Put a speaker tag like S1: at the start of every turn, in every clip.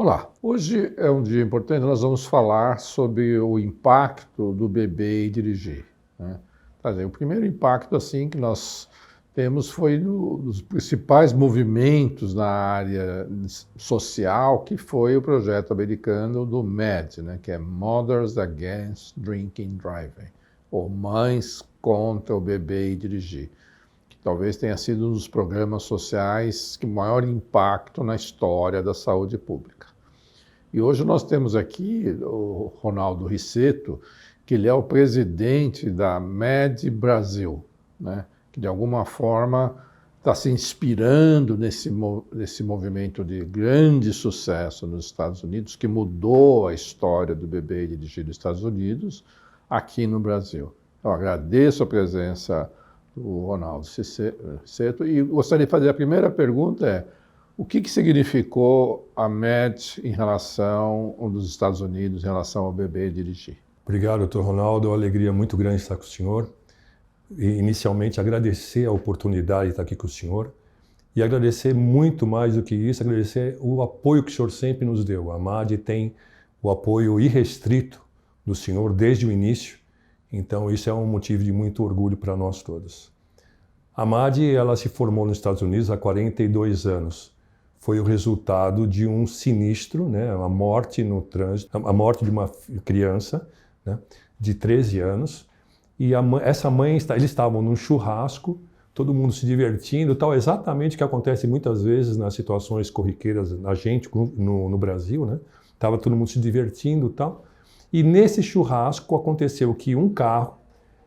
S1: Olá, hoje é um dia importante, nós vamos falar sobre o impacto do beber e dirigir, né? Quer dizer, o primeiro impacto assim que nós temos foi dos principais movimentos na área social, que foi o projeto americano do MAD, né, que é Mothers Against Drinking Driving, ou Mães contra o Beber e Dirigir, que talvez tenha sido um dos programas sociais que maior impacto na história da saúde pública. E hoje nós temos aqui o Ronaldo Ricetto, que ele é o presidente da MAD Brasil, né? Que de alguma forma está se inspirando nesse movimento de grande sucesso nos Estados Unidos, que mudou a história do beber e dirigir nos Estados Unidos, aqui no Brasil. Eu agradeço a presença do Ronaldo Ricetto e gostaria de fazer a primeira pergunta o que significou a MAD em relação dos Estados Unidos, em relação ao beber e dirigir?
S2: Obrigado, doutor Ronaldo. É uma alegria muito grande estar com o senhor. E, inicialmente, agradecer a oportunidade de estar aqui com o senhor e agradecer muito mais do que isso, agradecer o apoio que o senhor sempre nos deu. A MAD tem o apoio irrestrito do senhor desde o início, então isso é um motivo de muito orgulho para nós todos. A MAD ela se formou nos Estados Unidos há 42 anos. Foi o resultado de um sinistro, né, a morte no trânsito, a morte de uma criança, né, de 13 anos. E essa mãe, eles estavam num churrasco, todo mundo se divertindo, tal, exatamente o que acontece muitas vezes nas situações corriqueiras na gente no Brasil, né? Tava todo mundo se divertindo, tal. E nesse churrasco aconteceu que um carro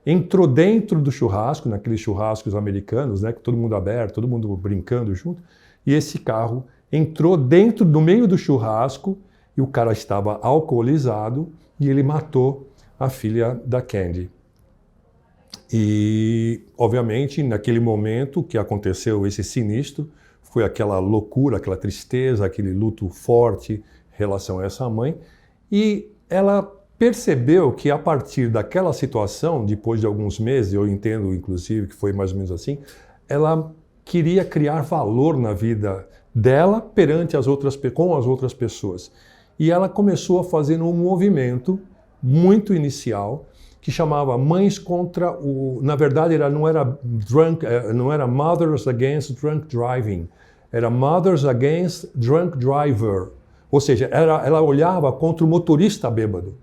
S2: entrou dentro do churrasco, naqueles churrascos americanos, né, que todo mundo aberto, todo mundo brincando junto. E esse carro entrou dentro do meio do churrasco e o cara estava alcoolizado e ele matou a filha da Candy. E, obviamente, naquele momento que aconteceu esse sinistro, foi aquela loucura, aquela tristeza, aquele luto forte em relação a essa mãe. E ela percebeu que a partir daquela situação, depois de alguns meses, eu entendo inclusive que foi mais ou menos assim, ela queria criar valor na vida dela perante com as outras pessoas. E ela começou a fazer um movimento muito inicial que chamava Mães contra o... Na verdade, não era Mothers Against Drunk Driving, era Mothers Against Drunk Driver. Ou seja, ela olhava contra o motorista bêbado.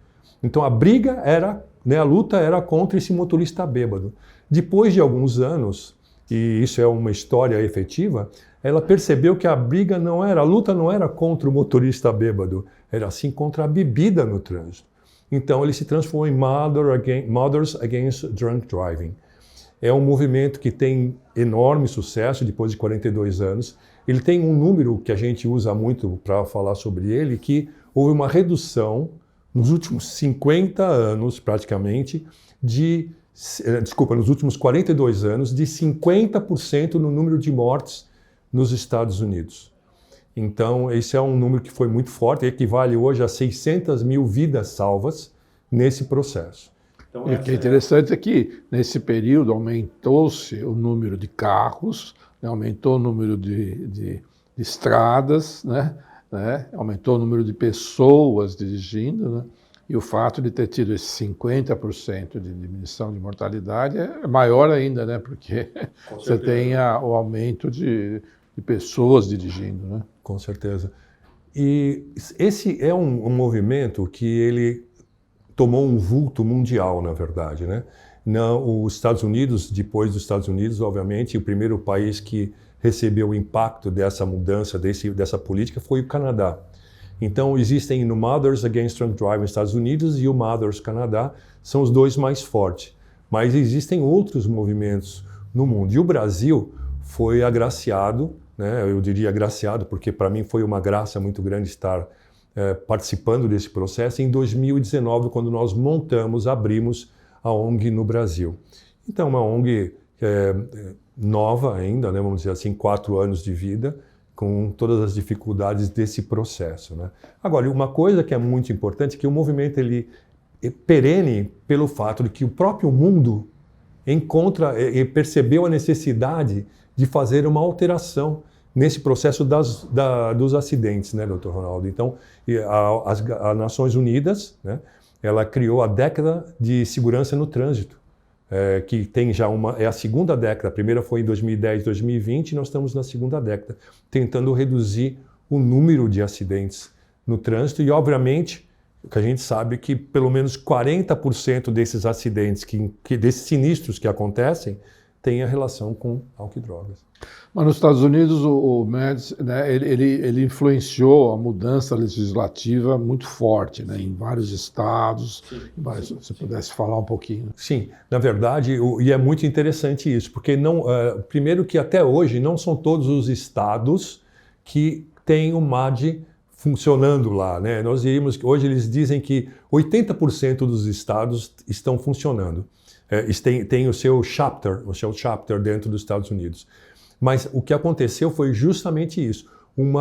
S2: Então a briga era, né, a luta era contra esse motorista bêbado. Depois de alguns anos, e isso é uma história efetiva, ela percebeu que a luta não era contra o motorista bêbado, era sim contra a bebida no trânsito. Então ele se transformou em Mothers Against Drunk Driving. É um movimento que tem enorme sucesso depois de 42 anos. Ele tem um número que a gente usa muito para falar sobre ele, que houve uma redução nos últimos 50 anos, praticamente, nos últimos 42 anos, de 50% no número de mortes nos Estados Unidos. Então, esse é um número que foi muito forte, equivale hoje a 600 mil vidas salvas nesse processo. Então,
S1: o que é interessante é que, nesse período, aumentou-se o número de carros, né, aumentou o número de estradas, né, aumentou o número de pessoas dirigindo, né, e o fato de ter tido esse 50% de diminuição de mortalidade é maior ainda, né, porque você tem o aumento de pessoas dirigindo, né?
S2: Com certeza. E esse é um movimento que ele tomou um vulto mundial, na verdade, né? Os Estados Unidos, depois dos Estados Unidos, obviamente, o primeiro país que recebeu o impacto dessa mudança, dessa política, foi o Canadá. Então, existem no Mothers Against Drunk Driving nos Estados Unidos e o Mothers Canadá, são os dois mais fortes. Mas existem outros movimentos no mundo. E o Brasil foi agraciado, né? Eu diria agraciado, porque para mim foi uma graça muito grande estar participando desse processo em 2019, quando nós abrimos a ONG no Brasil. Então, uma ONG nova ainda, né? Vamos dizer assim, 4 anos de vida, com todas as dificuldades desse processo, né? Agora, uma coisa que é muito importante é que o movimento ele é perene pelo fato de que o próprio mundo percebeu a necessidade de fazer uma alteração nesse processo dos acidentes, né, Dr. Ronaldo? Então, as Nações Unidas, né, ela criou a década de segurança no trânsito, que tem já é a segunda década. A primeira foi em 2010, 2020, e nós estamos na segunda década, tentando reduzir o número de acidentes no trânsito e, obviamente, o que a gente sabe é que pelo menos 40% desses acidentes, desses sinistros que acontecem, tem a relação com álcool e drogas.
S1: Mas nos Estados Unidos o MEDS, né, ele influenciou a mudança legislativa muito forte, né, em vários estados. Se você pudesse falar um pouquinho.
S2: Sim, na verdade, e é muito interessante isso, porque primeiro que até hoje não são todos os estados que têm o MAD funcionando lá, né? Hoje eles dizem que 80% dos estados estão funcionando. Tem o seu chapter dentro dos Estados Unidos. Mas o que aconteceu foi justamente isso, um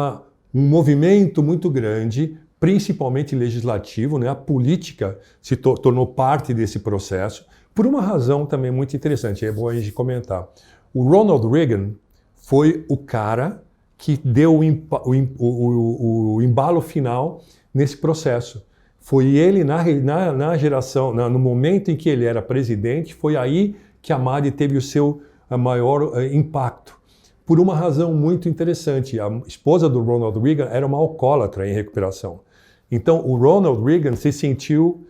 S2: movimento muito grande, principalmente legislativo, né? A política se tornou parte desse processo, por uma razão também muito interessante, é bom a gente comentar. O Ronald Reagan foi o cara que deu o embalo final nesse processo. Foi ele, na geração, no momento em que ele era presidente, foi aí que a MAD teve o seu maior impacto. Por uma razão muito interessante, a esposa do Ronald Reagan era uma alcoólatra em recuperação. Então, o Ronald Reagan se sentiu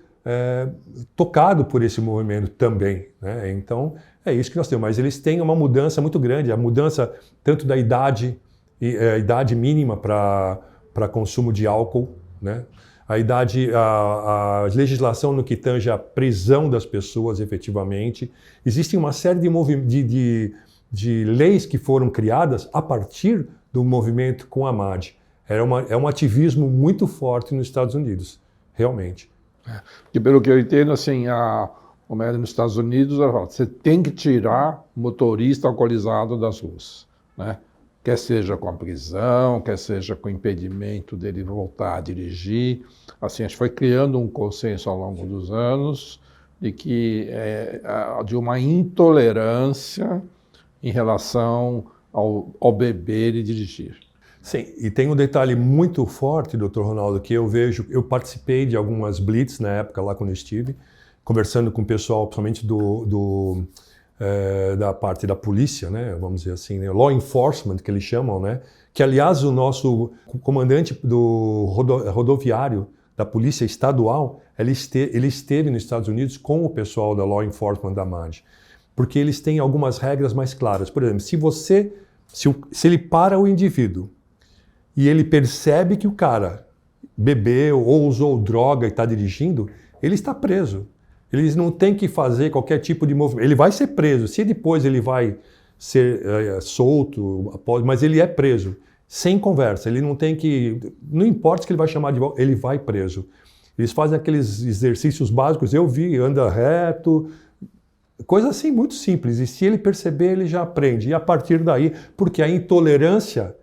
S2: tocado por esse movimento também, né? Então, é isso que nós temos. Mas eles têm uma mudança muito grande, a mudança tanto da idade mínima para consumo de álcool, né? A legislação no que tange a prisão das pessoas efetivamente. Existe uma série de leis que foram criadas a partir do movimento com a MAD. É um ativismo muito forte nos Estados Unidos, realmente.
S1: E pelo que eu entendo, assim, o MED nos Estados Unidos, ela fala, você tem que tirar o motorista alcoolizado das ruas, né? Quer seja com a prisão, quer seja com o impedimento dele voltar a dirigir. Assim, a gente foi criando um consenso ao longo dos anos de uma intolerância em relação ao beber e dirigir.
S2: Sim, e tem um detalhe muito forte, Dr. Ronaldo, que eu participei de algumas blitz na época lá quando eu estive, conversando com o pessoal, principalmente da parte da polícia, né, vamos dizer assim, né, law enforcement, que eles chamam, né, que aliás o nosso comandante do rodoviário da polícia estadual, ele esteve nos Estados Unidos com o pessoal da law enforcement da MAD, porque eles têm algumas regras mais claras. Por exemplo, se ele para o indivíduo e ele percebe que o cara bebeu ou usou droga e está dirigindo, ele está preso. Eles não têm que fazer qualquer tipo de movimento. Ele vai ser preso. Se depois ele vai ser solto, mas ele é preso. Sem conversa. Ele não tem que... Não importa que ele vai chamar de volta, ele vai preso. Eles fazem aqueles exercícios básicos. Eu vi, anda reto... Coisa assim muito simples. E se ele perceber, ele já aprende. E a partir daí, porque a intolerância...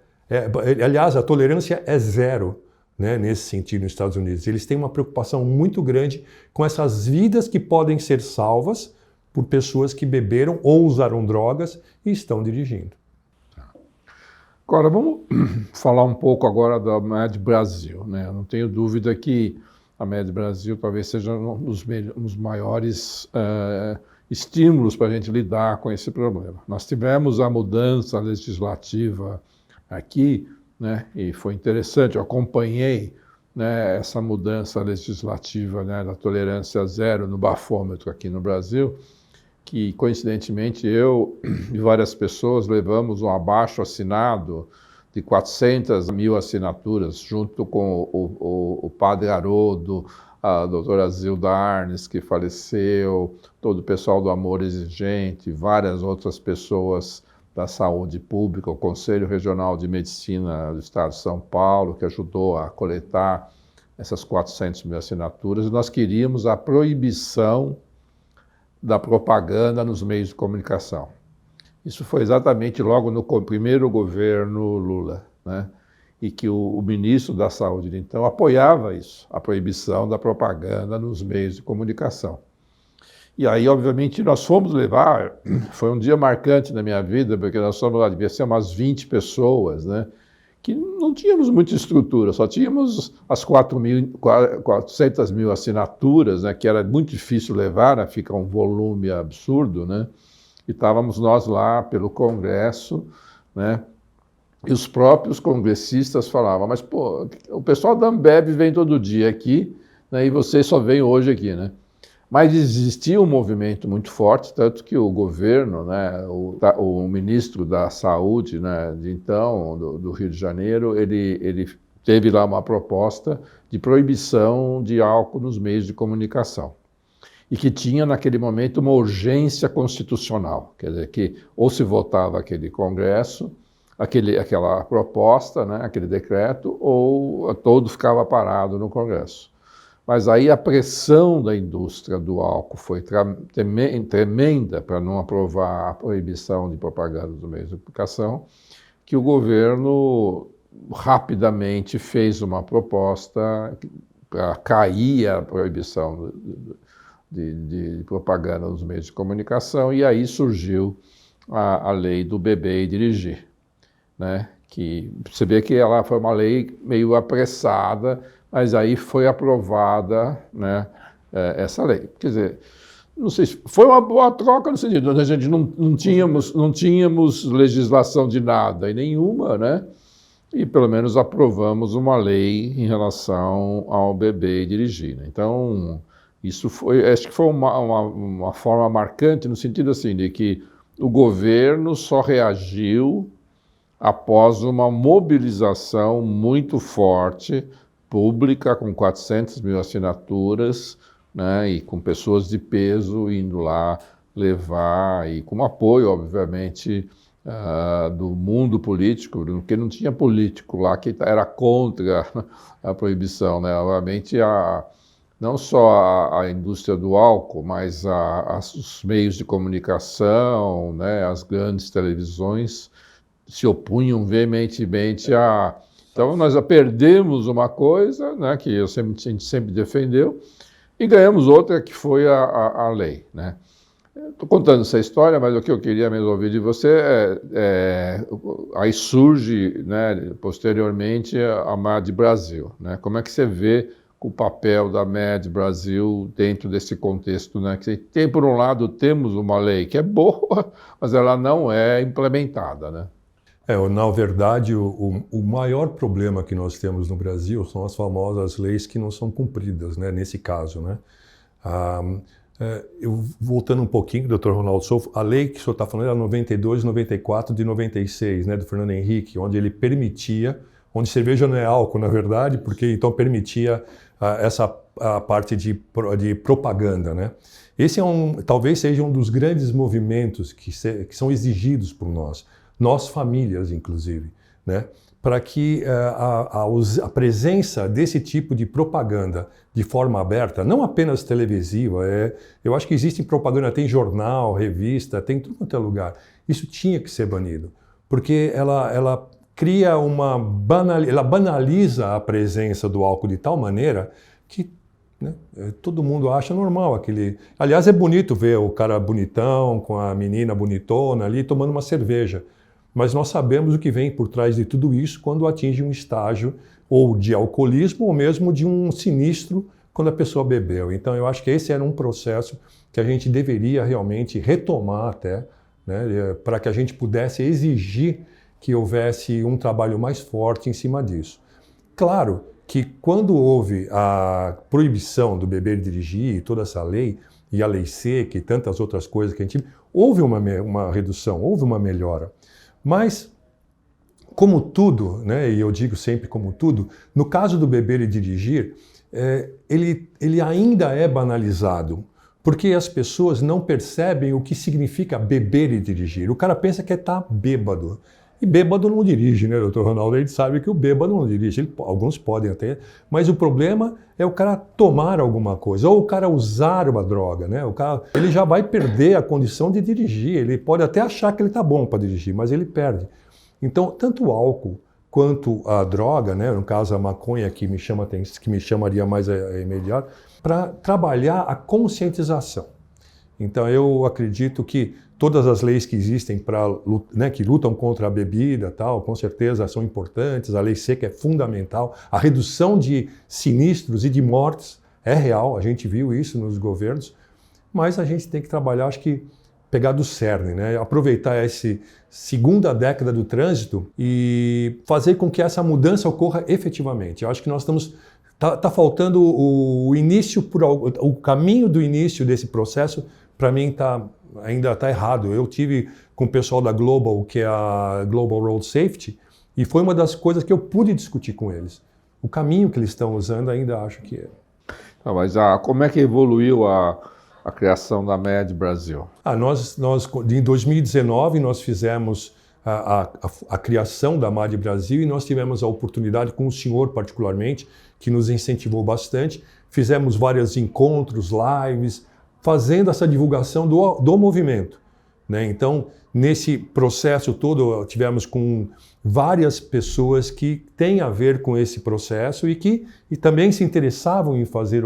S2: aliás, a tolerância é zero. Né, nesse sentido, nos Estados Unidos. Eles têm uma preocupação muito grande com essas vidas que podem ser salvas por pessoas que beberam ou usaram drogas e estão dirigindo.
S1: Agora, vamos falar um pouco agora da MED Brasil, né? Eu não tenho dúvida que a MED Brasil talvez seja um dos maiores estímulos para a gente lidar com esse problema. Nós tivemos a mudança legislativa aqui, né? E foi interessante, eu acompanhei, né, essa mudança legislativa, né, da tolerância zero no bafômetro aqui no Brasil, que coincidentemente eu e várias pessoas levamos um abaixo assinado de 400 mil assinaturas, junto com o padre Haroldo, a doutora Zilda Arnes, que faleceu, todo o pessoal do Amor Exigente, várias outras pessoas da saúde pública, o Conselho Regional de Medicina do Estado de São Paulo, que ajudou a coletar essas 400 mil assinaturas, e nós queríamos a proibição da propaganda nos meios de comunicação. Isso foi exatamente logo no primeiro governo Lula, né? E que o ministro da Saúde, então, apoiava isso, a proibição da propaganda nos meios de comunicação. E aí, obviamente, nós fomos levar, foi um dia marcante na minha vida, porque nós fomos lá, devia ser umas 20 pessoas, né? Que não tínhamos muita estrutura, só tínhamos as 400 mil assinaturas, né? Que era muito difícil levar, né? Fica um volume absurdo, né? E estávamos nós lá pelo Congresso, né? E os próprios congressistas falavam, mas, pô, o pessoal da Ambev vem todo dia aqui, né? E vocês só vêm hoje aqui, né? Mas existia um movimento muito forte, tanto que o governo, né, o ministro da Saúde, né, de então, do Rio de Janeiro, ele teve lá uma proposta de proibição de álcool nos meios de comunicação. E que tinha, naquele momento, uma urgência constitucional. Quer dizer, que ou se votava aquele Congresso, aquela proposta, né, aquele decreto, ou todo ficava parado no Congresso. Mas aí a pressão da indústria do álcool foi tremenda para não aprovar a proibição de propaganda dos meios de comunicação, que o governo rapidamente fez uma proposta para cair a proibição de propaganda nos meios de comunicação, e aí surgiu a lei do beber e dirigir, né? Que você vê que ela foi uma lei meio apressada, mas aí foi aprovada, né, essa lei. Quer dizer, não sei se foi uma boa troca no sentido, a gente não tínhamos legislação de nada e nenhuma, né? E pelo menos aprovamos uma lei em relação ao beber e dirigir, né? Então, isso foi, acho que foi uma forma marcante no sentido assim, de que o governo só reagiu após uma mobilização muito forte, pública, com 400 mil assinaturas, né, e com pessoas de peso indo lá levar, e com apoio, obviamente, do mundo político, porque não tinha político lá que era contra a proibição, né? Obviamente, não só a indústria do álcool, mas os meios de comunicação, né, as grandes televisões, se opunham veementemente a... Então, nós perdemos uma coisa, né, que a gente sempre defendeu, e ganhamos outra, que foi a lei, né? Estou contando essa história, mas o que eu queria mesmo ouvir de você aí surge, né, posteriormente, a MED Brasil, né? Como é que você vê o papel da MED Brasil dentro desse contexto, né? Que tem, por um lado, temos uma lei que é boa, mas ela não é implementada, né?
S2: Na verdade, o maior problema que nós temos no Brasil são as famosas leis que não são cumpridas, né, nesse caso, né? Voltando um pouquinho, Dr. Ronaldo Solf, a lei que o senhor está falando era 92, 94 de 96, né, do Fernando Henrique, onde ele permitia, onde cerveja não é álcool, na verdade, porque então permitia essa parte de propaganda, né? Esse talvez seja um dos grandes movimentos que são exigidos por nós famílias, inclusive, né? Para que a presença desse tipo de propaganda de forma aberta, não apenas televisiva, eu acho que existe propaganda, tem jornal, revista, tem tudo quanto é lugar. Isso tinha que ser banido, porque ela cria ela banaliza a presença do álcool de tal maneira que, né, todo mundo acha normal aquele... Aliás, é bonito ver o cara bonitão com a menina bonitona ali tomando uma cerveja. Mas nós sabemos o que vem por trás de tudo isso quando atinge um estágio ou de alcoolismo ou mesmo de um sinistro quando a pessoa bebeu. Então eu acho que esse era um processo que a gente deveria realmente retomar até, né, para que a gente pudesse exigir que houvesse um trabalho mais forte em cima disso. Claro que quando houve a proibição do beber e dirigir e toda essa lei, e a lei seca e tantas outras coisas que a gente... Houve uma redução, houve uma melhora. Mas, como tudo, né, e eu digo sempre como tudo, no caso do beber e dirigir, ele ainda é banalizado, porque as pessoas não percebem o que significa beber e dirigir. O cara pensa que é estar bêbado. E bêbado não dirige, né, doutor Ronaldo? A gente sabe que o bêbado não dirige, alguns podem até, mas o problema é o cara tomar alguma coisa, ou o cara usar uma droga, né? Ele já vai perder a condição de dirigir, ele pode até achar que ele está bom para dirigir, mas ele perde. Então, tanto o álcool quanto a droga, né, no caso a maconha que me chamaria mais imediato, para trabalhar a conscientização. Então eu acredito que todas as leis que existem né, que lutam contra a bebida, tal, com certeza são importantes. A lei seca é fundamental. A redução de sinistros e de mortes é real. A gente viu isso nos governos. Mas a gente tem que trabalhar, acho que pegar do cerne, né? Aproveitar essa segunda década do trânsito e fazer com que essa mudança ocorra efetivamente. Eu acho que nós estamos tá faltando o início, o caminho do início desse processo. Para mim ainda está errado. Eu tive com o pessoal da Global, que é a Global Road Safety, e foi uma das coisas que eu pude discutir com eles. O caminho que eles estão usando ainda acho que é.
S1: Não, mas como é que evoluiu a criação da MED Brasil?
S2: Nós em 2019 nós fizemos a criação da MAD Brasil e nós tivemos a oportunidade, com o senhor particularmente, que nos incentivou bastante. Fizemos vários encontros, lives, fazendo essa divulgação do movimento, né? Então, nesse processo todo, tivemos com várias pessoas que têm a ver com esse processo e também se interessavam em fazer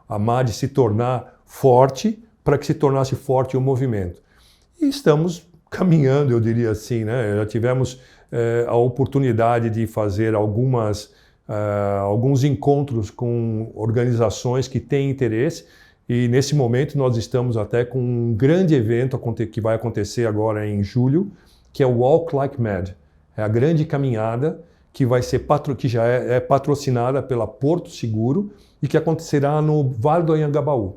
S2: a MAD se tornar forte, para que se tornasse forte o movimento. E estamos caminhando, eu diria assim, né? Já tivemos a oportunidade de fazer alguns encontros com organizações que têm interesse. E nesse momento nós estamos até com um grande evento que vai acontecer agora em julho, que é o Walk Like Mad. É a grande caminhada que que já é patrocinada pela Porto Seguro e que acontecerá no Vale do Anhangabaú.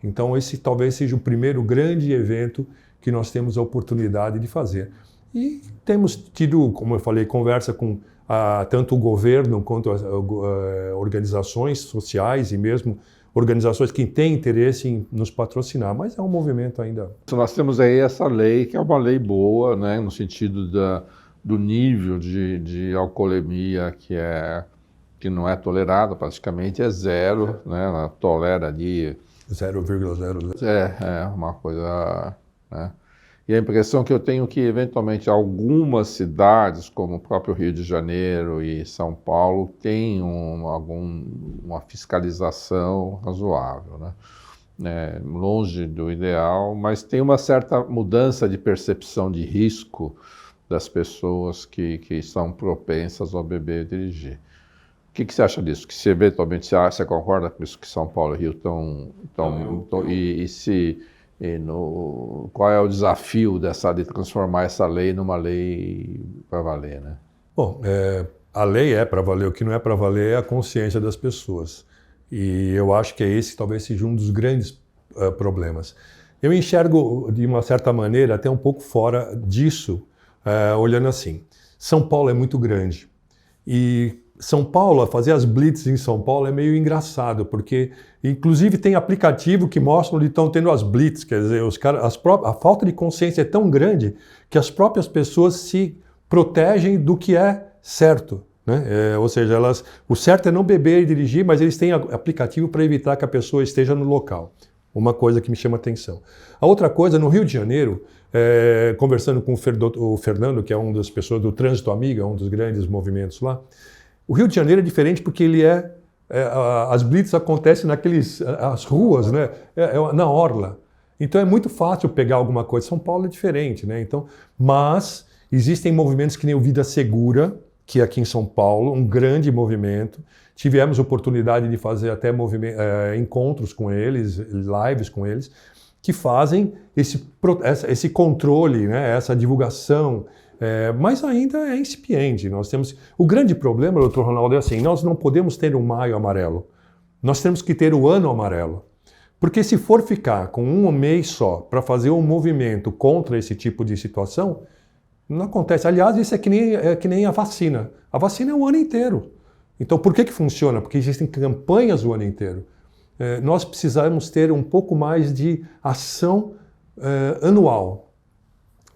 S2: Então esse talvez seja o primeiro grande evento que nós temos a oportunidade de fazer. E temos tido, como eu falei, conversa com tanto o governo quanto as organizações sociais e mesmo organizações que têm interesse em nos patrocinar, mas é um movimento ainda.
S1: Nós temos aí essa lei, que é uma lei boa, né, no sentido do nível de alcoolemia que não é tolerado, praticamente é zero, né, ela tolera ali
S2: 0,00.
S1: É uma coisa, né? E a impressão que eu tenho que, eventualmente, algumas cidades, como o próprio Rio de Janeiro e São Paulo, têm uma fiscalização razoável, né? Longe do ideal, mas tem uma certa mudança de percepção de risco das pessoas que são propensas ao beber e dirigir. O que você acha disso? Que se eventualmente você concorda com isso que São Paulo e Rio estão qual é o desafio de transformar essa lei numa lei para valer, né?
S2: Bom, a lei é para valer, o que não é para valer é a consciência das pessoas. E eu acho que esse talvez seja um dos grandes problemas. Eu enxergo, de uma certa maneira, até um pouco fora disso, olhando assim. São Paulo é muito grande. E São Paulo, fazer as blitz em São Paulo é meio engraçado, porque inclusive tem aplicativo que mostra onde estão tendo as blitz, quer dizer, a falta de consciência é tão grande que as próprias pessoas se protegem do que é certo, né? Ou seja, o certo é não beber e dirigir, mas eles têm aplicativo para evitar que a pessoa esteja no local. Uma coisa que me chama atenção. A outra coisa, no Rio de Janeiro, conversando com o Fernando, que é uma das pessoas do Trânsito Amiga, um dos grandes movimentos lá, o Rio de Janeiro é diferente porque ele as blitz acontecem as ruas, né? Na orla. Então é muito fácil pegar alguma coisa. São Paulo é diferente, né? Então, mas existem movimentos que nem o Vida Segura, que é aqui em São Paulo, um grande movimento. Tivemos oportunidade de fazer até encontros com eles, lives com eles, que fazem esse controle, né? Essa divulgação. Mas ainda é incipiente. O grande problema, doutor Ronaldo, é assim, nós não podemos ter um maio amarelo. Nós temos que ter o ano amarelo. Porque se for ficar com um mês só para fazer um movimento contra esse tipo de situação, não acontece. Aliás, isso é que nem a vacina. A vacina é o ano inteiro. Então, por que funciona? Porque existem campanhas o ano inteiro. Nós precisamos ter um pouco mais de ação anual,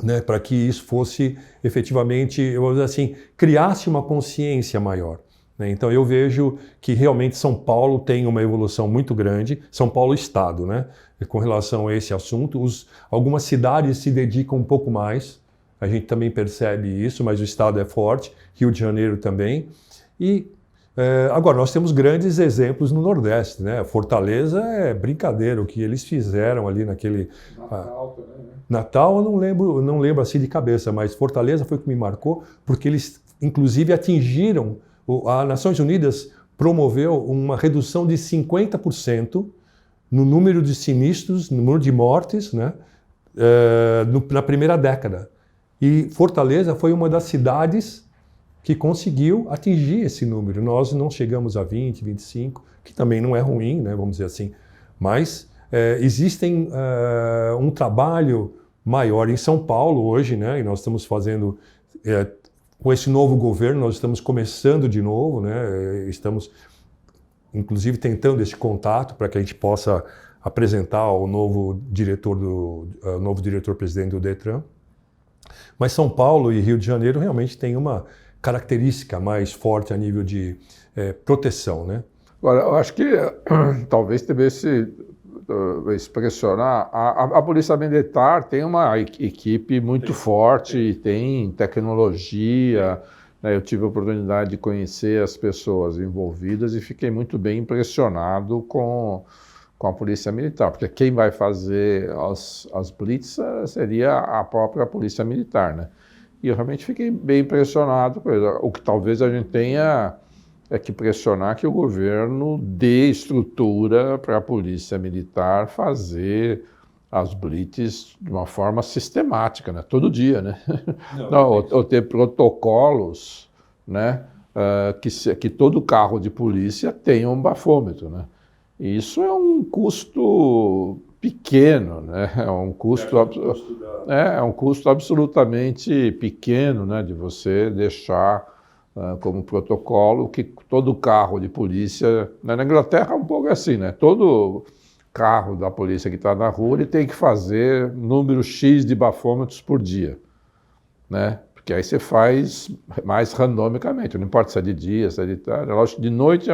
S2: né, para que isso fosse efetivamente, eu vou dizer assim, criasse uma consciência maior, né? Então eu vejo que realmente São Paulo tem uma evolução muito grande, São Paulo Estado, né, com relação a esse assunto. Algumas cidades se dedicam um pouco mais, a gente também percebe isso, mas o Estado é forte, Rio de Janeiro também. E Agora, nós temos grandes exemplos no Nordeste, né? Fortaleza é brincadeira, o que eles fizeram ali naquele...
S1: Natal também, né?
S2: Natal eu não lembro assim de cabeça, mas Fortaleza foi o que me marcou, porque eles, inclusive, atingiram... A Nações Unidas promoveu uma redução de 50% no número de sinistros, no número de mortes, né? Na primeira década. E Fortaleza foi uma das cidades que conseguiu atingir esse número. Nós não chegamos a 20, 25, que também não é ruim, né, vamos dizer assim. Mas existem um trabalho maior em São Paulo hoje, né, e nós estamos fazendo, com esse novo governo, nós estamos começando de novo, né, estamos, inclusive, tentando esse contato para que a gente possa apresentar o novo diretor-presidente do Detran. Mas São Paulo e Rio de Janeiro realmente têm uma característica mais forte a nível de proteção, né?
S1: Agora, eu acho que talvez devesse pressionar. A Polícia Militar tem uma equipe muito forte, tem tecnologia, né? Eu tive a oportunidade de conhecer as pessoas envolvidas e fiquei muito bem impressionado com a Polícia Militar, porque quem vai fazer as blitz seria a própria Polícia Militar, né? E eu realmente fiquei bem impressionado com isso. O que talvez a gente tenha que pressionar que o governo dê estrutura para a Polícia Militar fazer as blitz de uma forma sistemática, né? Todo dia, né? Ou ter protocolos, né? Que todo carro de polícia tenha um bafômetro, né? E isso é um custo pequeno, né? É um custo absolutamente pequeno, né? De você deixar como protocolo que todo carro de polícia... Na Inglaterra é um pouco assim, né? Todo carro da polícia que está na rua, ele tem que fazer número X de bafômetros por dia, né? Porque aí você faz mais randomicamente, não importa se é de dia, se é de tarde. Lógico, de noite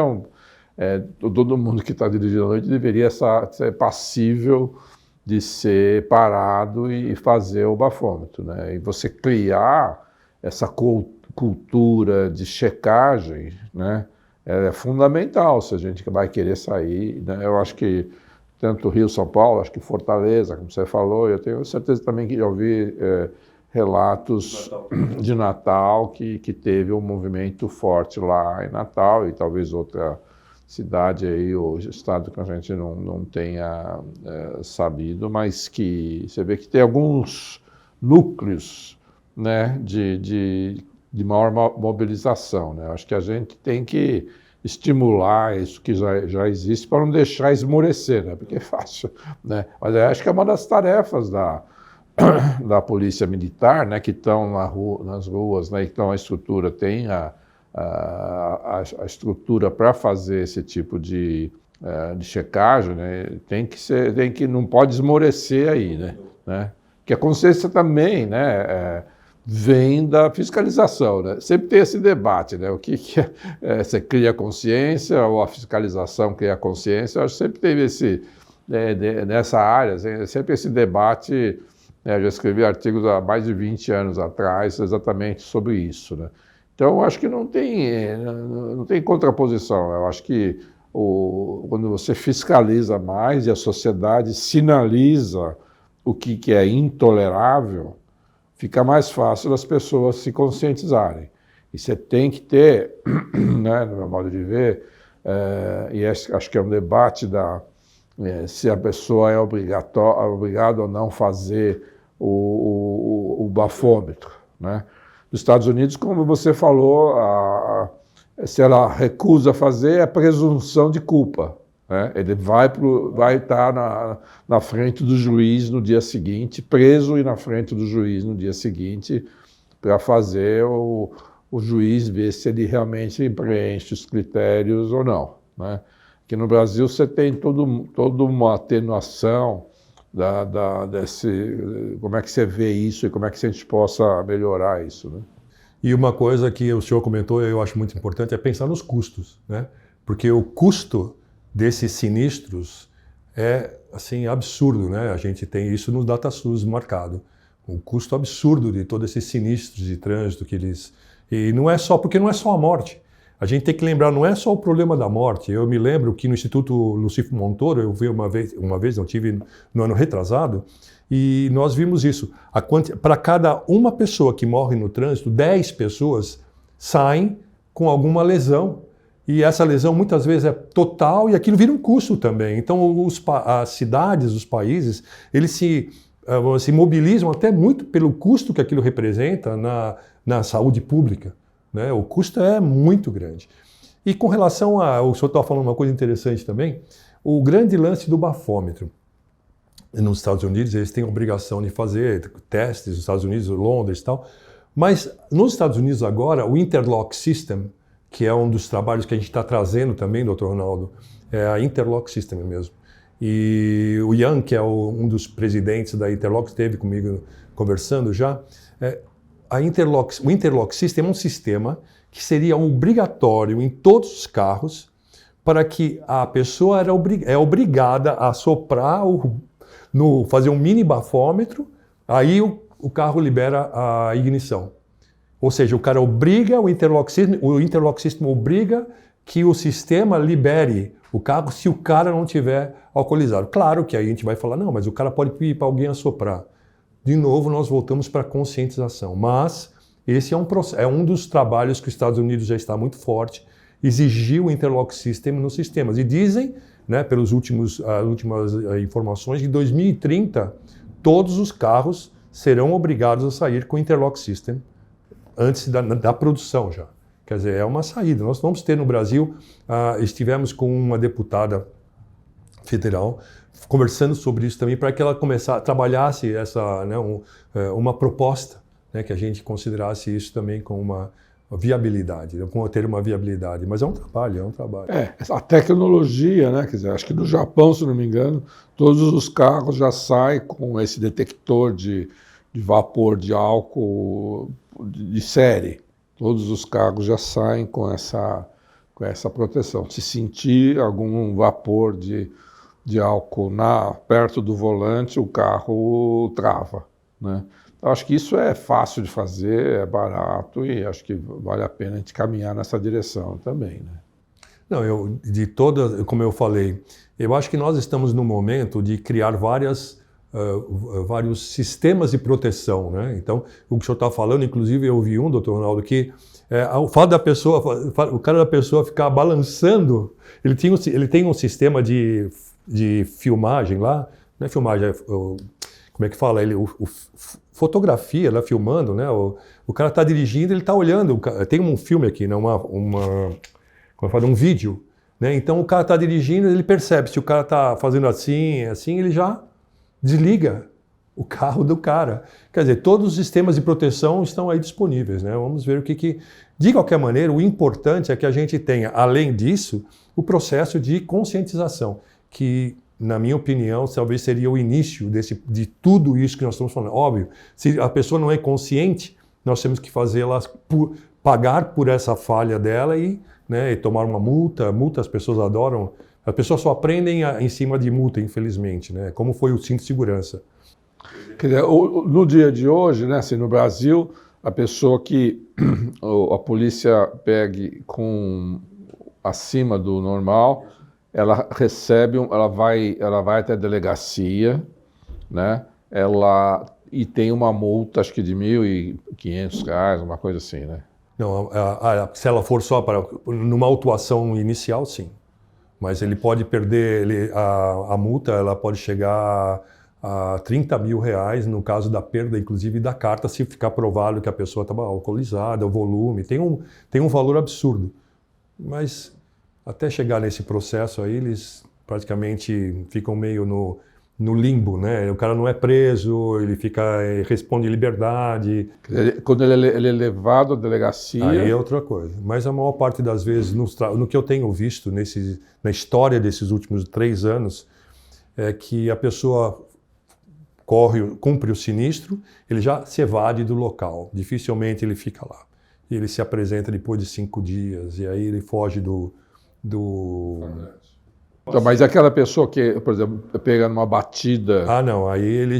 S1: todo mundo que está dirigindo à noite deveria ser passível de ser parado e fazer o bafômetro, né? E você criar essa cultura de checagem, né? É fundamental se a gente vai querer sair, né? Eu acho que tanto Rio, São Paulo, acho que Fortaleza, como você falou, eu tenho certeza também que já ouvi relatos de Natal que teve um movimento forte lá em Natal e talvez outra cidade aí, ou estado que a gente não tenha sabido, mas que você vê que tem alguns núcleos, né, de maior mobilização, né? Acho que a gente tem que estimular isso que já existe para não deixar esmorecer, né? Porque é fácil, né? Mas eu acho que é uma das tarefas da Polícia Militar, né, que estão nas ruas, né, então a estrutura tem a estrutura para fazer esse tipo de checagem, né, não pode esmorecer aí, né? Que a consciência também, né, vem da fiscalização, né? Sempre tem esse debate, né? O que você cria a consciência ou a fiscalização cria a consciência? Eu acho que sempre teve nessa área, sempre esse debate. Eu já escrevi artigos há mais de 20 anos atrás exatamente sobre isso, né? Então, eu acho que não tem contraposição. Eu acho que quando você fiscaliza mais e a sociedade sinaliza o que é intolerável, fica mais fácil das pessoas se conscientizarem. E você tem que ter, né, no meu modo de ver, e acho que é um debate se a pessoa é obrigada ou não fazer o bafômetro, né? Nos Estados Unidos, como você falou, se ela recusa fazer, é presunção de culpa, né? Ele vai estar na frente do juiz no dia seguinte, preso e na frente do juiz no dia seguinte, para fazer o juiz ver se ele realmente preenche os critérios ou não, né? Aqui no Brasil você tem toda uma atenuação como é que você vê isso e como é que a gente possa melhorar isso, né?
S2: E uma coisa que o senhor comentou, eu acho muito importante, é pensar nos custos, né? Porque o custo desses sinistros é, assim, absurdo, né? A gente tem isso no DataSUS marcado. Um custo absurdo de todos esses sinistros de trânsito que eles... E não é só, porque não é só a morte. A gente tem que lembrar, não é só o problema da morte. Eu me lembro que no Instituto Lucifo Montoro, eu vi uma vez, não tive no ano retrasado, e nós vimos isso. Para cada uma pessoa que morre no trânsito, 10 pessoas saem com alguma lesão. E essa lesão muitas vezes é total e aquilo vira um custo também. Então as cidades, os países, eles se mobilizam até muito pelo custo que aquilo representa na saúde pública. Né? O custo é muito grande. E com relação o senhor estava falando uma coisa interessante também, o grande lance do bafômetro. Nos Estados Unidos eles têm a obrigação de fazer testes, nos Estados Unidos, Londres e tal, mas nos Estados Unidos agora o Interlock System, que é um dos trabalhos que a gente está trazendo também, doutor Ronaldo, é a Interlock System mesmo. E o Ian, que é um dos presidentes da Interlock, esteve comigo conversando já, o Interlock System é um sistema que seria obrigatório em todos os carros para que a pessoa é obrigada a soprar, fazer um mini bafômetro, aí o carro libera a ignição. Ou seja, o cara obriga, o Interlock System obriga que o sistema libere o carro se o cara não tiver alcoolizado. Claro que aí a gente vai falar, não, mas o cara pode pedir para alguém assoprar. De novo, nós voltamos para a conscientização. Mas esse é um dos trabalhos que os Estados Unidos já está muito forte, exigiu o Interlock System nos sistemas. E dizem, né, pelas últimas informações, que em 2030 todos os carros serão obrigados a sair com o Interlock System antes da produção já. Quer dizer, é uma saída. Nós vamos ter no Brasil, estivemos com uma deputada federal conversando sobre isso também, para que ela trabalhasse uma proposta, né, que a gente considerasse isso também com uma viabilidade, com ter uma viabilidade. Mas é um trabalho,
S1: a tecnologia, né? Quer dizer, acho que no Japão, se não me engano, todos os carros já saem com esse detector de vapor de álcool de série. Todos os carros já saem com essa proteção. Se sentir algum vapor de álcool perto do volante, o carro trava, né? Eu acho que isso é fácil de fazer, é barato e acho que vale a pena a gente caminhar nessa direção também, né?
S2: Não, como eu falei, eu acho que nós estamos no momento de criar vários sistemas de proteção, né? Então, o que o senhor está falando, inclusive eu ouvi doutor Ronaldo, que o fato o cara da pessoa ficar balançando, ele tem um sistema de filmagem lá, não é filmagem, como é que fala? Fotografia, lá filmando, né? O cara está dirigindo, ele está olhando, tem um filme aqui, né? Um vídeo, né? Então o cara está dirigindo, ele percebe, se o cara está fazendo assim, ele já desliga o carro do cara. Quer dizer, todos os sistemas de proteção estão aí disponíveis, né? Vamos ver o que... De qualquer maneira, o importante é que a gente tenha, além disso, o processo de conscientização, que, na minha opinião, talvez seria o início de tudo isso que nós estamos falando. Óbvio, se a pessoa não é consciente, nós temos que fazê-la pagar por essa falha dela e tomar uma multa. Multa as pessoas adoram. As pessoas só aprendem em cima de multa, infelizmente, né? Como foi o cinto de segurança.
S1: Quer dizer, no dia de hoje, né, assim, no Brasil, a pessoa que a polícia pegue acima do normal, ela recebe, ela vai até a delegacia, né? E tem uma multa, acho que de R$1.500, uma coisa assim, né?
S2: Não, se ela for só numa autuação inicial, sim. Mas ele pode perder, a multa ela pode chegar a R$30 mil, no caso da perda, inclusive, da carta, se ficar provado que a pessoa estava alcoolizada, o volume, tem um valor absurdo. Mas até chegar nesse processo aí, eles praticamente ficam meio no limbo, né? O cara não é preso, ele responde em liberdade.
S1: Quando ele é levado à delegacia...
S2: Aí é outra coisa. Mas a maior parte das vezes, no que eu tenho visto na história desses últimos 3 anos, é que a pessoa cumpre o sinistro, ele já se evade do local. Dificilmente ele fica lá. E ele se apresenta depois de 5 dias, e aí ele foge do...
S1: Então, mas aquela pessoa que, por exemplo, pega numa batida...
S2: não, aí ele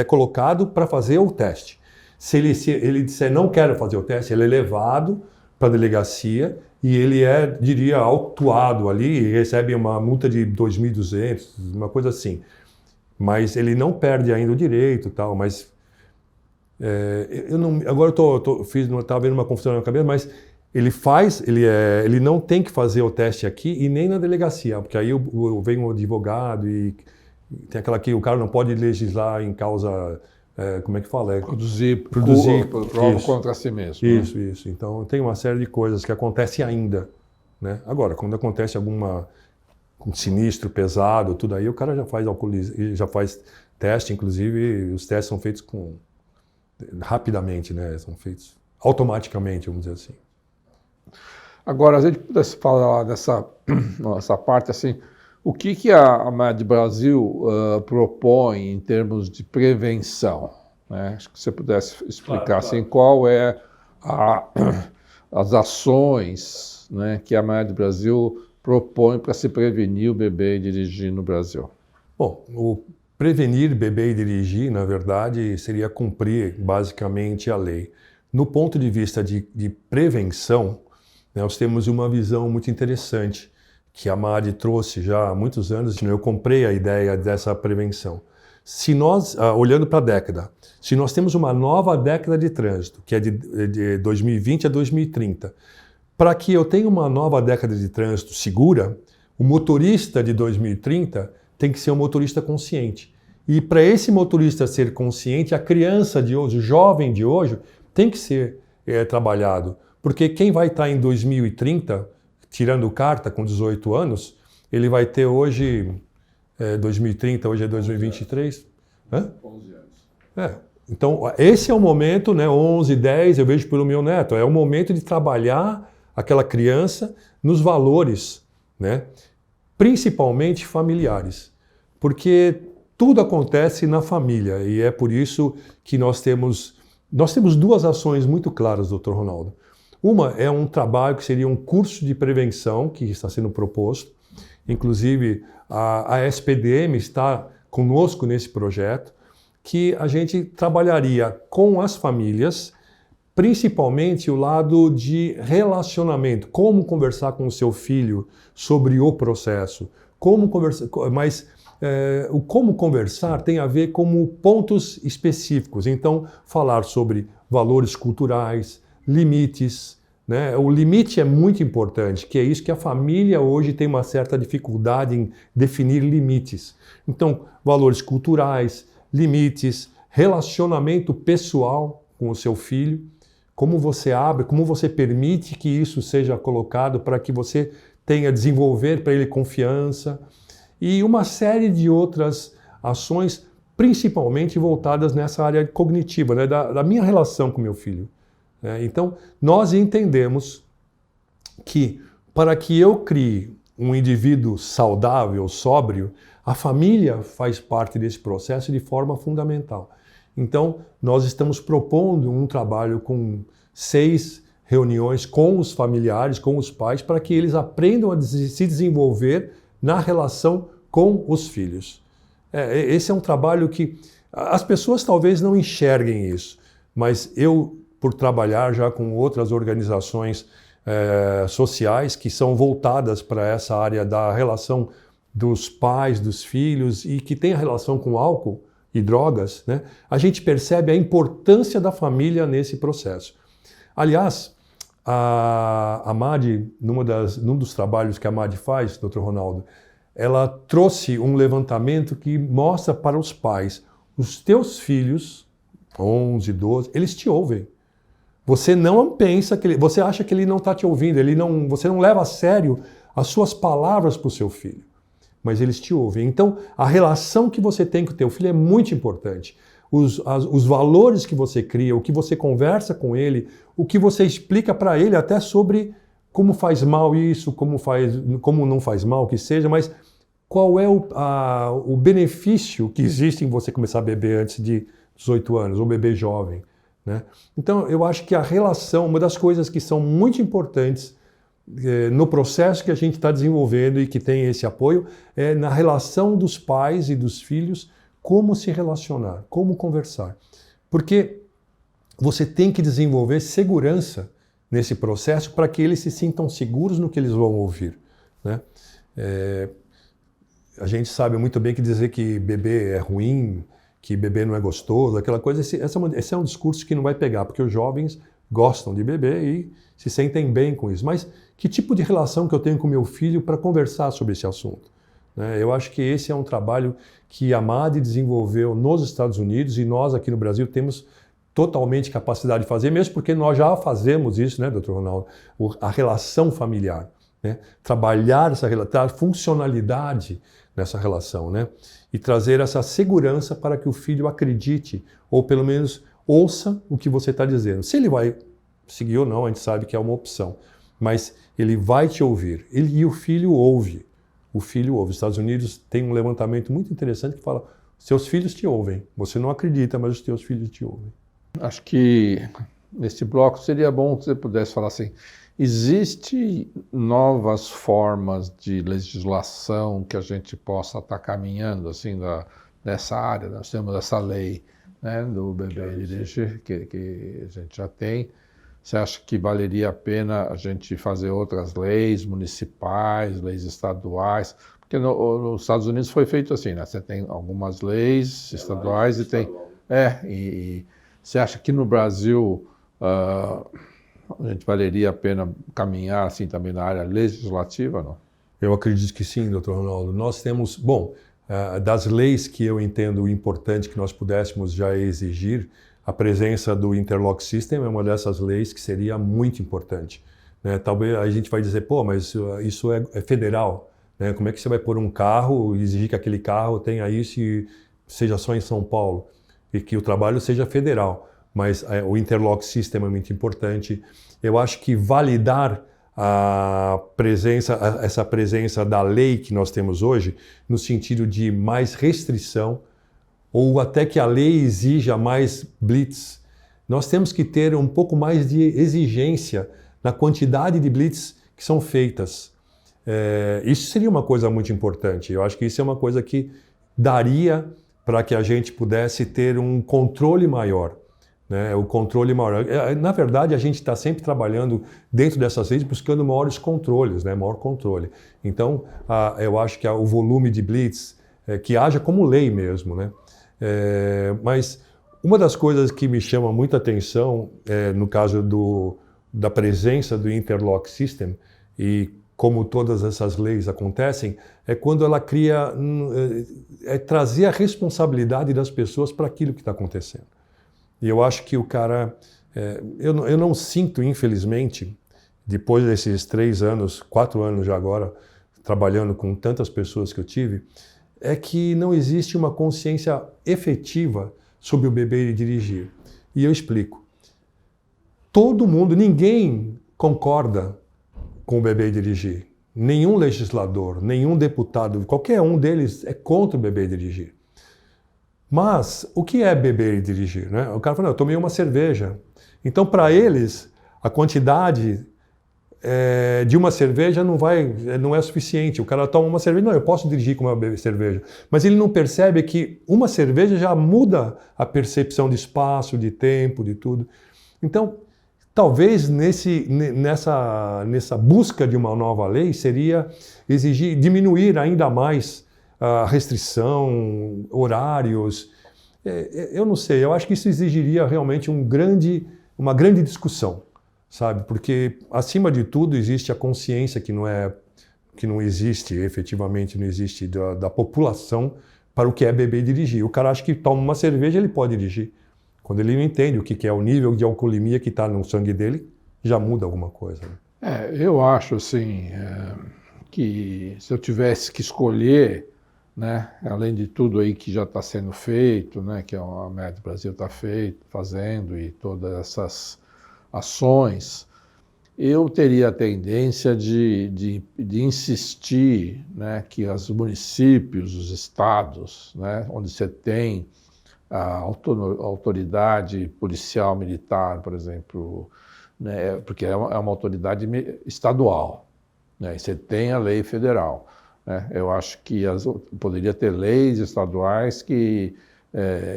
S2: é colocado para fazer o teste. Se ele disser não quero fazer o teste, ele é levado para a delegacia e ele diria, autuado ali e recebe uma multa de 2.200, uma coisa assim. Mas ele não perde ainda o direito, tal, mas eu não, agora estava vendo uma confusão na minha cabeça, mas ele não tem que fazer o teste aqui e nem na delegacia, porque aí vem um advogado e tem aquela que o cara não pode legislar em causa, como é que fala?
S1: Produzir prova contra si mesmo.
S2: Isso. Então tem uma série de coisas que acontecem ainda, né? Agora, quando acontece um sinistro pesado, tudo aí, o cara já faz teste, inclusive os testes são feitos rapidamente, né? São feitos automaticamente, vamos dizer assim.
S1: Agora, se a gente pudesse falar nessa parte assim, o que a MAD Brasil propõe em termos de prevenção? Né? Acho que você pudesse explicar assim, qual é as ações, né, que a MAD Brasil propõe para se prevenir o beber e dirigir no Brasil.
S2: Bom, o prevenir beber e dirigir, na verdade, seria cumprir basicamente a lei. No ponto de vista de prevenção, nós temos uma visão muito interessante que a MAD trouxe já há muitos anos. Eu comprei a ideia dessa prevenção. Se nós, olhando para a década, se nós temos uma nova década de trânsito, que é de 2020 a 2030, para que eu tenha uma nova década de trânsito segura, o motorista de 2030 tem que ser um motorista consciente. E para esse motorista ser consciente, a criança de hoje, o jovem de hoje, tem que ser trabalhado. Porque quem vai estar em 2030, tirando carta com 18 anos, ele vai ter hoje, 2030, hoje é 2023.
S1: 11 anos.
S2: Então, esse é o momento, né, 11, 10, eu vejo pelo meu neto, é o momento de trabalhar aquela criança nos valores, né, principalmente familiares. Porque tudo acontece na família e é por isso que nós temos duas ações muito claras, Dr. Ronaldo. Uma é um trabalho que seria um curso de prevenção que está sendo proposto. Inclusive, a SPDM está conosco nesse projeto, que a gente trabalharia com as famílias, principalmente o lado de relacionamento, como conversar com o seu filho sobre o processo, como conversar, mas o como conversar tem a ver com pontos específicos. Então, falar sobre valores culturais, limites, né? O limite é muito importante, que é isso que a família hoje tem uma certa dificuldade em definir limites. Então, valores culturais, limites, relacionamento pessoal com o seu filho, como você abre, como você permite que isso seja colocado para que você tenha desenvolver para ele confiança e uma série de outras ações, principalmente voltadas nessa área cognitiva, né? da minha relação com meu filho. Então, nós entendemos que para que eu crie um indivíduo saudável, sóbrio, a família faz parte desse processo de forma fundamental. Então, nós estamos propondo um trabalho com 6 reuniões com os familiares, com os pais, para que eles aprendam a se desenvolver na relação com os filhos. Esse é um trabalho que as pessoas talvez não enxerguem isso, mas eu, por trabalhar já com outras organizações sociais que são voltadas para essa área da relação dos pais, dos filhos e que tem a relação com álcool e drogas, né? A gente percebe a importância da família nesse processo. Aliás, a MAD, num dos trabalhos que a MAD faz, Dr. Ronaldo, ela trouxe um levantamento que mostra para os pais, os teus filhos, 11, 12, eles te ouvem. Você não pensa que você acha que ele não está te ouvindo, você não leva a sério as suas palavras para o seu filho, mas eles te ouvem. Então, a relação que você tem com o teu filho é muito importante. Os valores que você cria, o que você conversa com ele, o que você explica para ele até sobre como faz mal isso, como não faz mal, que seja, mas qual é o benefício que existe em você começar a beber antes de 18 anos, ou beber jovem, né? Então, eu acho que a relação, uma das coisas que são muito importantes no processo que a gente está desenvolvendo e que tem esse apoio, é na relação dos pais e dos filhos, como se relacionar, como conversar. Porque você tem que desenvolver segurança nesse processo para que eles se sintam seguros no que eles vão ouvir, né? A gente sabe muito bem que dizer que bebê é ruim, que bebê não é gostoso, aquela coisa, esse é um discurso que não vai pegar, porque os jovens gostam de bebê e se sentem bem com isso. Mas que tipo de relação que eu tenho com meu filho para conversar sobre esse assunto? Né? Eu acho que esse é um trabalho que a MADE desenvolveu nos Estados Unidos e nós aqui no Brasil temos totalmente capacidade de fazer, mesmo porque nós já fazemos isso, né, doutor Ronaldo? A relação familiar, né? Trabalhar essa funcionalidade nessa relação, né? E trazer essa segurança para que o filho acredite, ou pelo menos ouça o que você está dizendo. Se ele vai seguir ou não, a gente sabe que é uma opção, mas ele vai te ouvir. E o filho ouve. O filho ouve. Os Estados Unidos tem um levantamento muito interessante que fala: seus filhos te ouvem. Você não acredita, mas os teus filhos te ouvem.
S1: Acho que nesse bloco seria bom que você pudesse falar assim, existem novas formas de legislação que a gente possa estar caminhando assim nessa área? Nós temos essa lei, né, do bebê dirigir, que a gente já tem. Você acha que valeria a pena a gente fazer outras leis municipais, leis estaduais? Porque nos Estados Unidos foi feito assim, né? Você tem algumas leis estaduais e tem... E você acha que no Brasil a gente valeria a pena caminhar assim também na área legislativa, não?
S2: Eu acredito que sim, doutor Ronaldo. Nós temos, das leis que eu entendo importante que nós pudéssemos já exigir, a presença do Interlock System é uma dessas leis que seria muito importante, né? Talvez a gente vai dizer, pô, mas isso é federal, né? Como é que você vai pôr um carro e exigir que aquele carro tenha isso e seja só em São Paulo? E que o trabalho seja federal, mas o Interlock System é muito importante. Eu acho que validar essa presença da lei que nós temos hoje, no sentido de mais restrição, ou até que a lei exija mais blitz, nós temos que ter um pouco mais de exigência na quantidade de blitz que são feitas. Isso seria uma coisa muito importante. Eu acho que isso é uma coisa que daria para que a gente pudesse ter um controle maior, né? O controle maior. Na verdade, a gente está sempre trabalhando dentro dessas leis buscando maiores controles, né? Maior controle. Então, eu acho que o volume de blitz, que haja como lei mesmo, né? Mas uma das coisas que me chama muita atenção, no caso da presença do Interlock System, e como todas essas leis acontecem, é quando ela cria, trazer a responsabilidade das pessoas para aquilo que está acontecendo. E eu acho que o cara, eu não sinto, infelizmente, depois desses 3 anos, 4 anos já agora, trabalhando com tantas pessoas que eu tive, é que não existe uma consciência efetiva sobre o beber e dirigir. E eu explico. Todo mundo, ninguém concorda com o beber e dirigir. Nenhum legislador, nenhum deputado, qualquer um deles é contra o beber e dirigir. Mas o que é beber e dirigir, né? O cara fala, eu tomei uma cerveja. Então, para eles, a quantidade de uma cerveja não é suficiente. O cara toma uma cerveja, não, eu posso dirigir com uma cerveja. Mas ele não percebe que uma cerveja já muda a percepção de espaço, de tempo, de tudo. Então, talvez nessa busca de uma nova lei seria diminuir ainda mais a restrição, horários. Eu não sei, eu acho que isso exigiria realmente uma grande discussão, sabe? Porque, acima de tudo, existe a consciência que não existe, efetivamente não existe, da população para o que é beber e dirigir. O cara acha que toma uma cerveja, ele pode dirigir. Quando ele não entende o que é o nível de alcoolemia que está no sangue dele, já muda alguma coisa.
S1: Eu acho assim, que se eu tivesse que escolher, né, além de tudo aí que já está sendo feito, né, que a MED Brasil está fazendo e todas essas ações, eu teria a tendência de insistir, né, que os municípios, os estados, né, onde você tem a autoridade policial militar, por exemplo, né, porque é uma autoridade estadual, né, e você tem a lei federal, né, eu acho que poderia ter leis estaduais que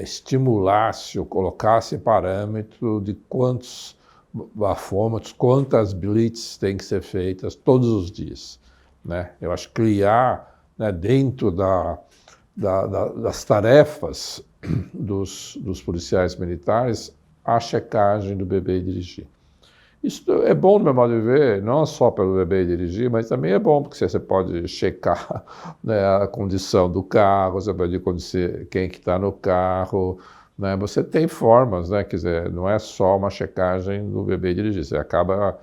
S1: estimulasse ou colocasse parâmetro de quantos bafômetros, quantas blitz têm que ser feitas todos os dias, né? Eu acho que criar, né, dentro das tarefas dos policiais militares a checagem do beber e dirigir. Isso é bom, no meu modo de ver, não só pelo beber e dirigir, mas também é bom, porque você pode checar, né, a condição do carro, você pode conhecer quem que está no carro, né, você tem formas, né, quer dizer, não é só uma checagem do beber e dirigir, você acaba,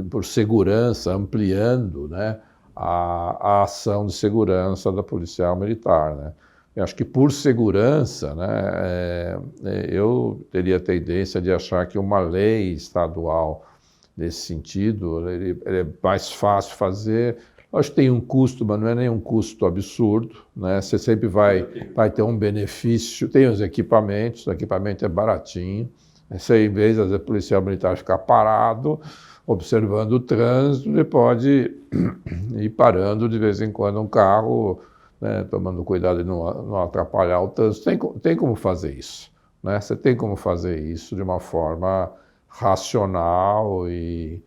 S1: por segurança, ampliando, né, a ação de segurança da policial militar, né. Eu acho que por segurança, né, eu teria a tendência de achar que uma lei estadual nesse sentido, ele é mais fácil fazer. Acho que tem um custo, mas não é nenhum custo absurdo, né? Você sempre vai ter um benefício. Tem os equipamentos, o equipamento é baratinho. Você, em vez de policial militar ficar parado, observando o trânsito, ele pode ir parando de vez em quando um carro, né, tomando cuidado de não atrapalhar o trânsito. Tem como fazer isso, né? Você tem como fazer isso de uma forma racional e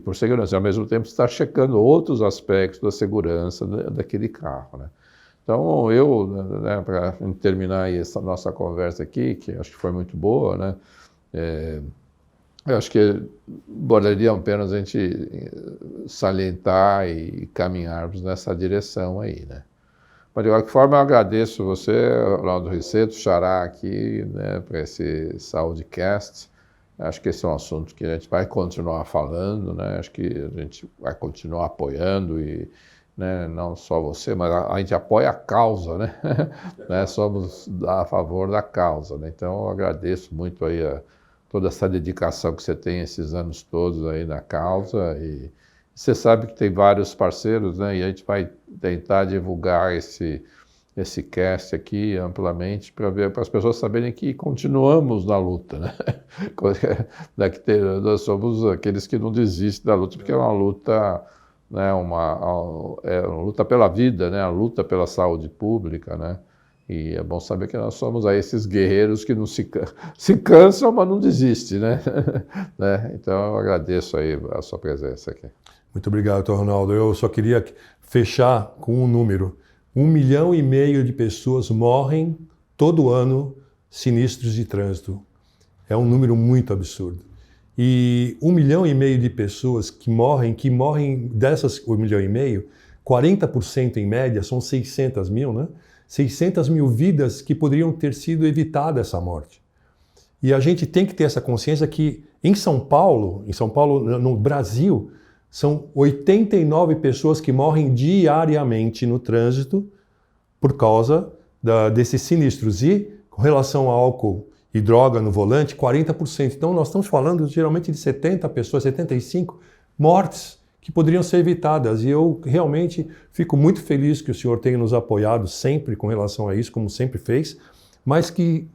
S1: por segurança. Ao mesmo tempo, você está checando outros aspectos da segurança daquele carro, né? Então, eu, né, para terminar aí essa nossa conversa aqui, que acho que foi muito boa, né? Eu acho que valeria a pena a gente salientar e caminharmos nessa direção aí, né? Mas, de qualquer forma, eu agradeço você, Ronaldo Ricetto, Xará aqui, né, para esse SaúdeCast. Acho que esse é um assunto que a gente vai continuar falando, né? Acho que a gente vai continuar apoiando e, né, não só você, mas a gente apoia a causa, né? Né? Somos a favor da causa, né? Então, eu agradeço muito aí toda essa dedicação que você tem esses anos todos aí na causa e você sabe que tem vários parceiros, né? E a gente vai tentar divulgar esse cast aqui amplamente para as pessoas saberem que continuamos na luta, né? Nós somos aqueles que não desistem da luta, porque é uma luta, né? É uma luta pela vida, né? A luta pela saúde pública, né? E é bom saber que nós somos aí esses guerreiros que não se cansam, mas não desistem, né? Né? Então eu agradeço aí a sua presença aqui.
S2: Muito obrigado, Dr. Ronaldo. Eu só queria fechar com um número. 1,5 milhão de pessoas morrem todo ano sinistros de trânsito. É um número muito absurdo. E 1,5 milhão de pessoas que morrem dessas 1,5 milhão, 40% em média, são 600 mil, né? 600 mil vidas que poderiam ter sido evitada essa morte. E a gente tem que ter essa consciência que em São Paulo, no Brasil, são 89 pessoas que morrem diariamente no trânsito por causa desses sinistros. E com relação ao álcool e droga no volante, 40%. Então nós estamos falando geralmente de 70 pessoas, 75 mortes que poderiam ser evitadas. E eu realmente fico muito feliz que o senhor tenha nos apoiado sempre com relação a isso, como sempre fez, mas que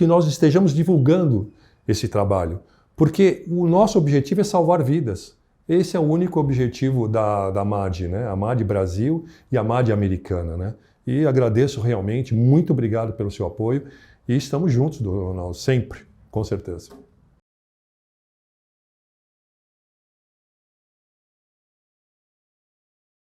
S2: nós estejamos divulgando esse trabalho. Porque o nosso objetivo é salvar vidas. Esse é o único objetivo da MAD, né? A MAD Brasil e a MAD americana, né? E agradeço realmente, muito obrigado pelo seu apoio e estamos juntos, Ronaldo, sempre, com certeza.